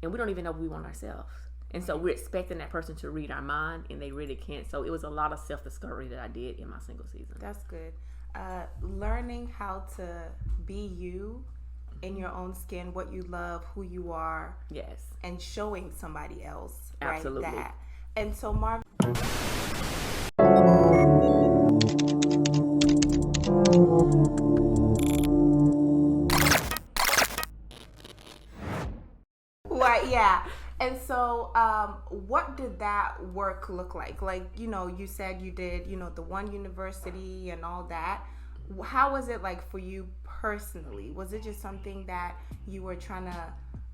and we don't even know what we want ourselves. And so we're expecting that person to read our mind, and they really can't. So it was a lot of self-discovery that I did in my single season. That's good. Learning how to be you in your own skin, what you love, who you are. Yes. And showing somebody else, Absolutely. right? That. And so Marvin. Right, yeah. And so, what did that work look like? Like, you said you did, the one university and all that. How was it like for you personally? Was it just something that you were trying to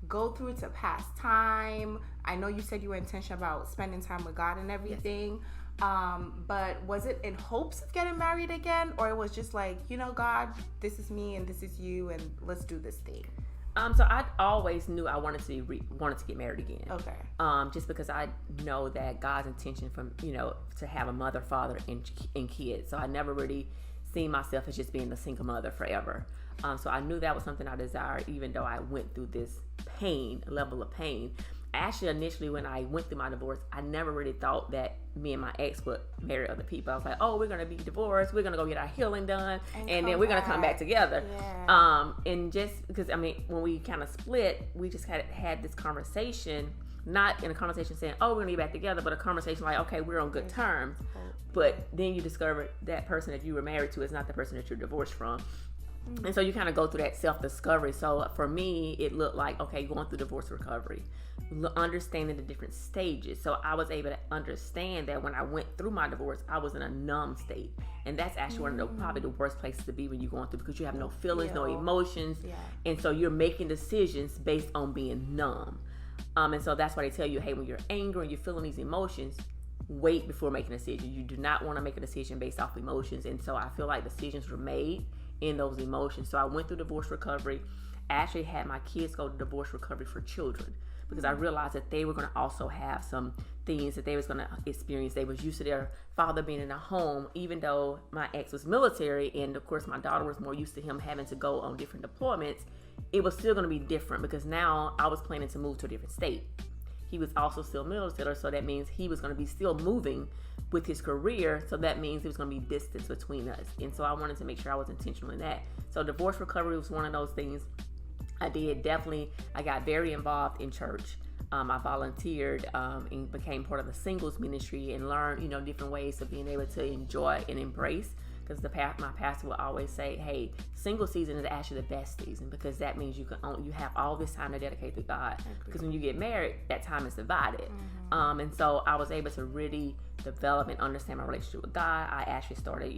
go through to pass time? I know you said you were intentional about spending time with God and everything. Yes. But was it in hopes of getting married again? Or it was just like, God, this is me and this is you and let's do this thing? So I always knew I wanted to get married again. Okay. Just because I know that God's intention to have a mother, father, and kids. So I never really seen myself as just being a single mother forever. So I knew that was something I desired, even though I went through this level of pain. Actually, initially when I went through my divorce, I never really thought that me and my ex would marry other people. I was like, oh, we're going to be divorced. We're going to go get our healing done. And then we're going to come back together. Yeah. And just because, when we kind of split, we just had this conversation, not in a conversation saying, oh, we're going to get back together, but a conversation like, okay, we're on good terms. But then you discover that person that you were married to is not the person that you're divorced from. And so you kind of go through that self-discovery. So for me, it looked like, okay, going through divorce recovery, understanding the different stages. So I was able to understand that when I went through my divorce, I was in a numb state. And that's actually one of probably the worst places to be when you're going through, because you have no feelings, no emotions. Yeah. And so you're making decisions based on being numb. And so that's why they tell you, hey, when you're angry and you're feeling these emotions, wait before making a decision. You do not want to make a decision based off emotions. And so I feel like decisions were made in those emotions. So I went through divorce recovery. I actually had my kids go to divorce recovery for children, because I realized that they were going to also have some things that they was going to experience. They was used to their father being in a home, even though my ex was military, and of course my daughter was more used to him having to go on different deployments. It was still going to be different, because now I was planning to move to a different state. He was also still military, so that means he was going to be still moving with his career, so that means there was going to be distance between us. And so I wanted to make sure I was intentional in that. So divorce recovery was one of those things I did. Definitely, I got very involved in church. I volunteered and became part of the singles ministry and learned, different ways of being able to enjoy and embrace. Because my pastor would always say, hey, single season is actually the best season, because that means you have all this time to dedicate to God. Because when you get married, that time is divided. And so I was able to really develop and understand my relationship with God. I actually started,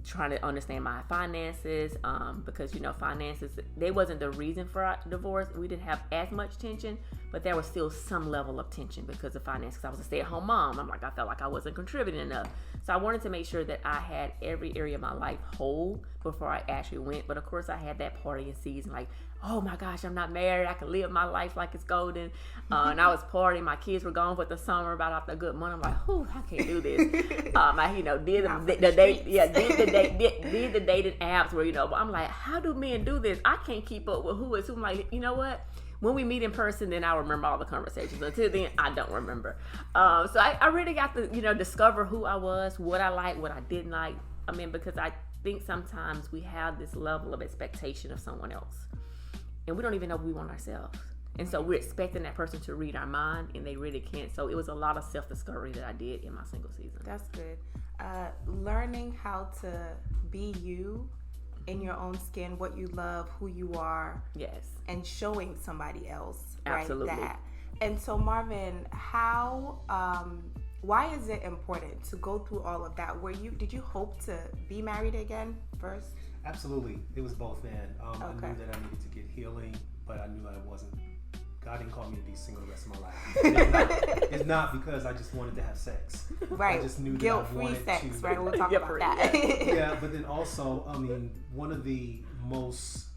trying to understand my finances, because finances, they wasn't the reason for our divorce. We didn't have as much tension, but there was still some level of tension because of finances. I was a stay-at-home mom. I felt like I wasn't contributing enough. So I wanted to make sure that I had every area of my life whole before I actually went. But of course I had that partying season, like, oh my gosh, I'm not married, I can live my life like it's golden. And I was partying. My kids were gone for the summer, about after a good month. I'm like, whew, I can't do this. I did the dating apps where, but I'm like, how do men do this? I can't keep up with who is who. I'm like, you know what? When we meet in person, then I'll remember all the conversations. Until then, I don't remember. So I really got to, discover who I was, what I liked, what I didn't like. Because I think sometimes we have this level of expectation of someone else, and we don't even know what we want ourselves. And so we're expecting that person to read our mind, and they really can't. So it was a lot of self-discovery that I did in my single season. That's good. Learning how to be you in your own skin, what you love, who you are. Yes. And showing somebody else. Absolutely. Right? That. And so Marvin, why is it important to go through all of that? Did you hope to be married again first? Absolutely. It was both, man. Okay. I knew that I needed to get healing, but I knew I wasn't. God didn't call me to be single the rest of my life. It's not because I just wanted to have sex. Right. I just knew guilt-free that I wanted sex, to. right? We'll talk about that. Yeah, but then also, one of the most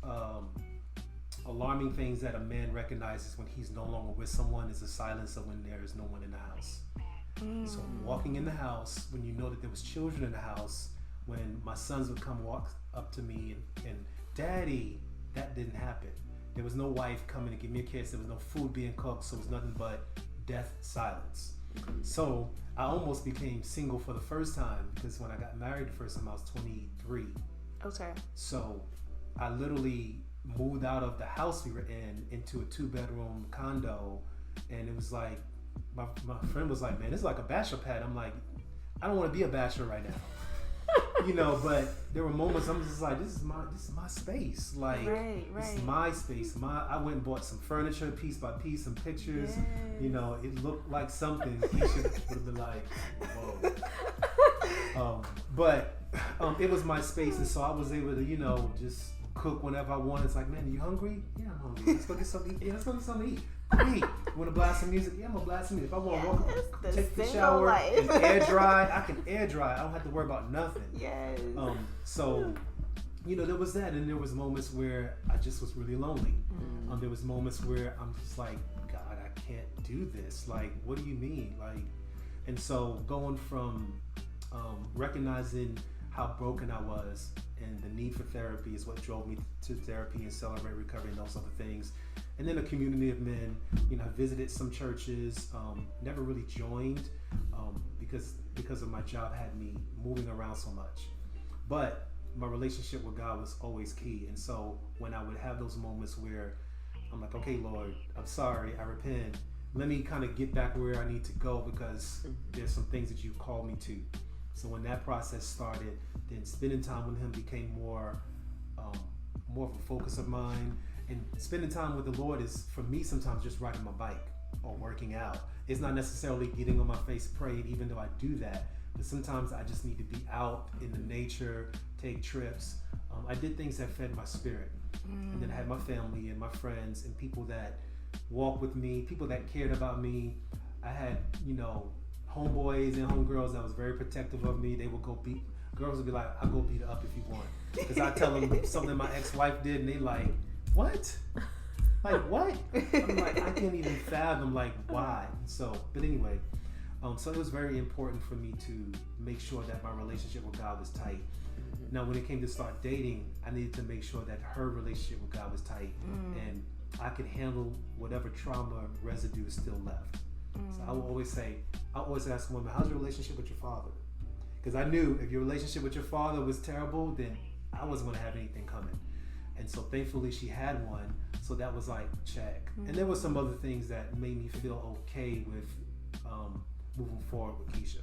alarming things that a man recognizes when he's no longer with someone is the silence of when there is no one in the house. So walking in the house, when you know that there was children in the house, when my sons would come walk up to me and Daddy, that didn't happen. There was no wife coming to give me a kiss. There was no food being cooked. So it was nothing but death, silence. So I almost became single for the first time because when I got married the first time I was 23. Okay. So I literally moved out of the house we were in into a 2-bedroom condo, and it was like my friend was like, man, it's like a bachelor pad. I'm like, I don't want to be a bachelor right now. But there were moments I'm just like, this is my space. Like, this is my space. I went and bought some furniture piece by piece, some pictures. Yes. It looked like something. Keisha would have been like, whoa. But it was my space, and so I was able to, just cook whenever I wanted. It's like, man, are you hungry? Yeah, I'm hungry. Let's go get something to eat. Yeah, let's go get something to eat. Great. You want to blast some music? Yeah, I'm gonna blast some music. If I want to walk, take the shower, and air dry, I can air dry. I don't have to worry about nothing. Yes. So, there was that, and there was moments where I just was really lonely. There was moments where I'm just like, God, I can't do this. Like, what do you mean? Like, and so going from recognizing how broken I was and the need for therapy is what drove me to therapy and Celebrate Recovery and those other things. And then a community of men, I visited some churches, never really joined because of my job had me moving around so much. But my relationship with God was always key. And so when I would have those moments where I'm like, okay, Lord, I'm sorry, I repent. Let me kind of get back where I need to go because there's some things that you've called me to. So when that process started, then spending time with him became more of a focus of mine. And spending time with the Lord is, for me, sometimes just riding my bike or working out. It's not necessarily getting on my face praying, even though I do that. But sometimes I just need to be out in the nature, take trips. I did things that fed my spirit. And then I had my family and my friends and people that walked with me, people that cared about me. I had, homeboys and homegirls that was very protective of me. They would go girls would be like, I'll go beat her up if you want. Because I tell them something my ex-wife did and they like, what? Like, what? I'm like, I can't even fathom, like, why? But anyway, so it was very important for me to make sure that my relationship with God was tight. Now, when it came to start dating, I needed to make sure that her relationship with God was tight and I could handle whatever trauma residue is still left. So I would always ask a woman, how's your relationship with your father? Because I knew if your relationship with your father was terrible, then I wasn't going to have anything coming. And so thankfully she had one. So that was like, check. And there were some other things that made me feel okay with moving forward with Keisha.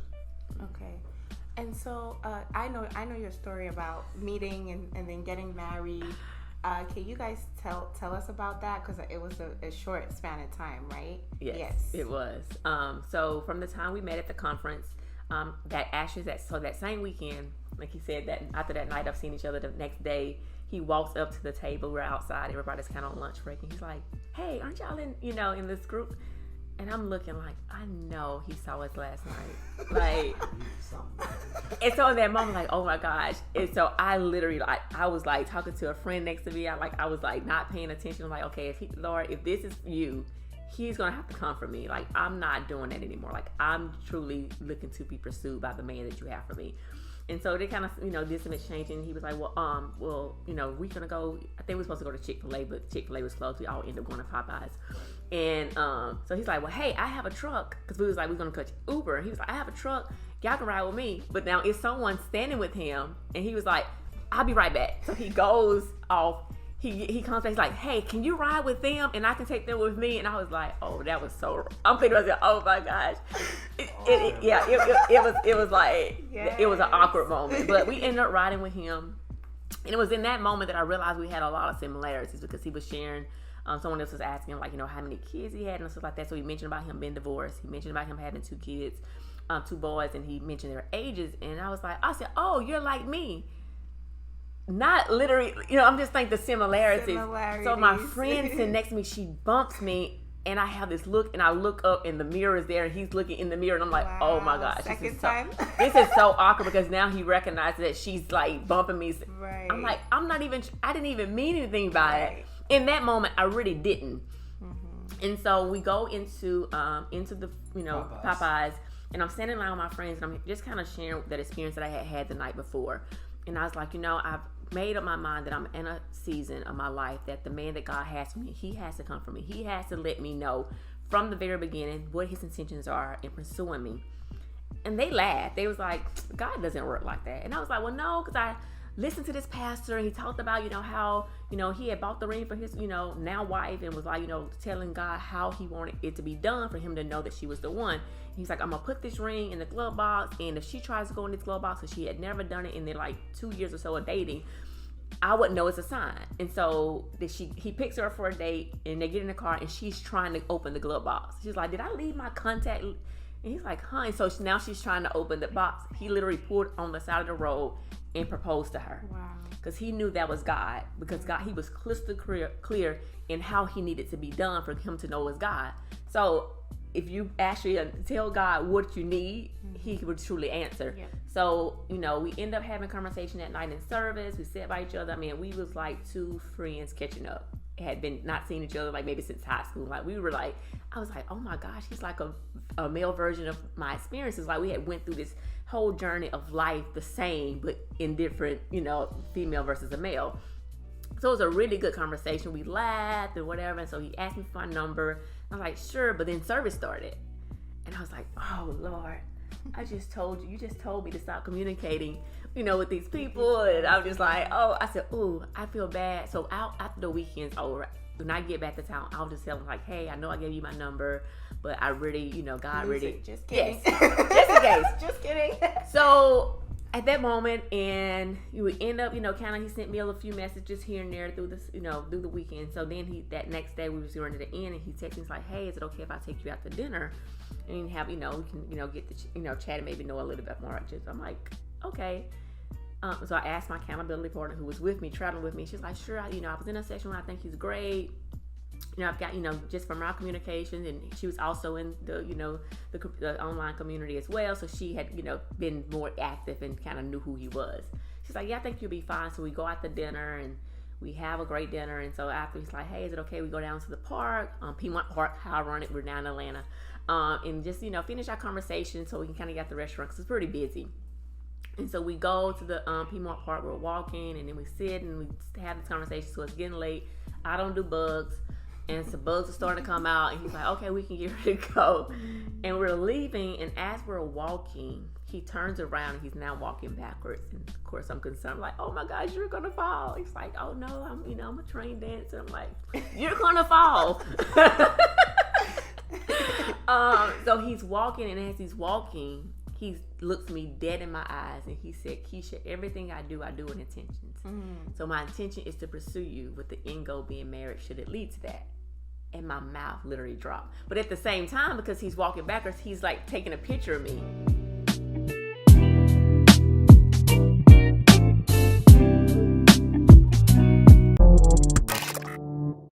Okay. And so I know your story about meeting and then getting married. Can you guys tell us about that? Because it was a short span of time, right? Yes, it was. So from the time we met at the conference, that same weekend, like he said, that after that night of seeing each other the next day, he walks up to the table. We're outside. Everybody's kind of on lunch break. And he's like, hey, aren't y'all in this group? And I'm looking like, I know he saw us last night. Like, and so in that moment, like, oh my gosh. And so I literally, I was like talking to a friend next to me. I was like not paying attention. I'm like, okay, Lord, if this is you, he's going to have to come for me. Like, I'm not doing that anymore. Like, I'm truly looking to be pursued by the man that you have for me. And so they kind of, did some exchanging. He was like, well, we're going to go, I think we were supposed to go to Chick-fil-A, but Chick-fil-A was closed. We all ended up going to Popeyes. And so he's like, well, hey, I have a truck. Because we was like, we're going to catch Uber. He was like, I have a truck. Y'all can ride with me. But now it's someone standing with him. And he was like, I'll be right back. So he goes off. He comes back. He's like, hey, can you ride with them? And I can take them with me. And I was like, oh, that was so, I'm thinking, oh my gosh. It was like, it was an awkward moment. But we ended up riding with him. And it was in that moment that I realized we had a lot of similarities because he was sharing, someone else was asking him, like, how many kids he had and stuff like that. So he mentioned about him being divorced. He mentioned about him having 2 kids, 2 boys, and he mentioned their ages. And I said, oh, you're like me. Not literally, I'm just thinking the similarities. So my friend sitting next to me, she bumps me, and I have this look, and I look up, and the mirror is there, and he's looking in the mirror, and I'm like, wow, oh my gosh. This is so awkward because now he recognizes that she's like bumping me. Right. I'm like, I didn't even mean anything by it. In that moment, I really didn't. Mm-hmm. And so we go into the, Popeyes, and I'm standing around with my friends, and I'm just kind of sharing that experience that I had the night before. And I was like, I've made up my mind that I'm in a season of my life that the man that God has for me, he has to come for me. He has to let me know from the very beginning what his intentions are in pursuing me. And they laughed. They was like, God doesn't work like that. And I was like, well, no, because I listened to this pastor and he talked about, how, he had bought the ring for his, now wife, and was like, telling God how he wanted it to be done for him to know that she was the one. He's like, I'm going to put this ring in the glove box, and if she tries to go in this glove box, because she had never done it in their 2 years or so of dating, I wouldn't know it's a sign. And so he picks her up for a date, and they get in the car, and she's trying to open the glove box. She's like, did I leave my contact? And he's like, huh? And so now she's trying to open the box. He literally pulled on the side of the road and proposed to her. Wow. Because he knew that was God. Because God, he was crystal clear in how he needed to be done for him to know it was God. So if you actually tell God what you need, he would truly answer. Yep. So, we end up having a conversation that night in service. We sat by each other. I mean, we was like two friends catching up. Had been not seeing each other maybe since high school. I was like, oh my gosh, he's like a male version of my experiences. We had went through this whole journey of life the same, but in different, female versus a male. So it was a really good conversation. We laughed and whatever. And so he asked me for my number. I was like, sure. But then service started. And I was like, oh Lord, you just told me to stop communicating, with these people. And I was just like, I said, ooh, I feel bad. So after the weekend's over, when I get back to town, I'll just tell them hey, I know I gave you my number, but I really, God really. Just kidding. Yes, just in case. Just kidding. So at that moment, and you would end up, he sent me a few messages here and there through this, through the weekend. So then that next day we was going to the inn, and he texted me, like, hey, is it okay if I take you out to dinner? And have, we can, get to, chat and maybe know a little bit more. I'm like, okay. So I asked my accountability partner who was with me, traveling with me. She's like, sure. I was in a session where I think he's great. I've got, just from our communications, and she was also in the, the online community as well. So she had, been more active and kind of knew who he was. She's like, yeah, I think you'll be fine. So we go out to dinner and we have a great dinner. And so after he's like, hey, is it okay? We go down to the park, Piedmont Park, how I run it. We're down in Atlanta. And just, finish our conversation so we can kind of get to the restaurant because it's pretty busy. And so we go to the Piedmont Park, we're walking, and then we sit and we have this conversation. So it's getting late. I don't do bugs. And some bugs are starting to come out. And he's like, okay, we can get ready to go. And we're leaving. And as we're walking, he turns around and he's now walking backwards. And of course, I'm concerned. I'm like, oh my gosh, you're going to fall. He's like, oh no, I'm a trained dancer. I'm like, you're going to fall. So he's walking. And as he's walking, he looks me dead in my eyes and he said, Keisha, everything I do with intentions. So my intention is to pursue you with the end goal being married should it lead to that. And my mouth literally dropped. But at the same time, because he's walking backwards, he's like taking a picture of me.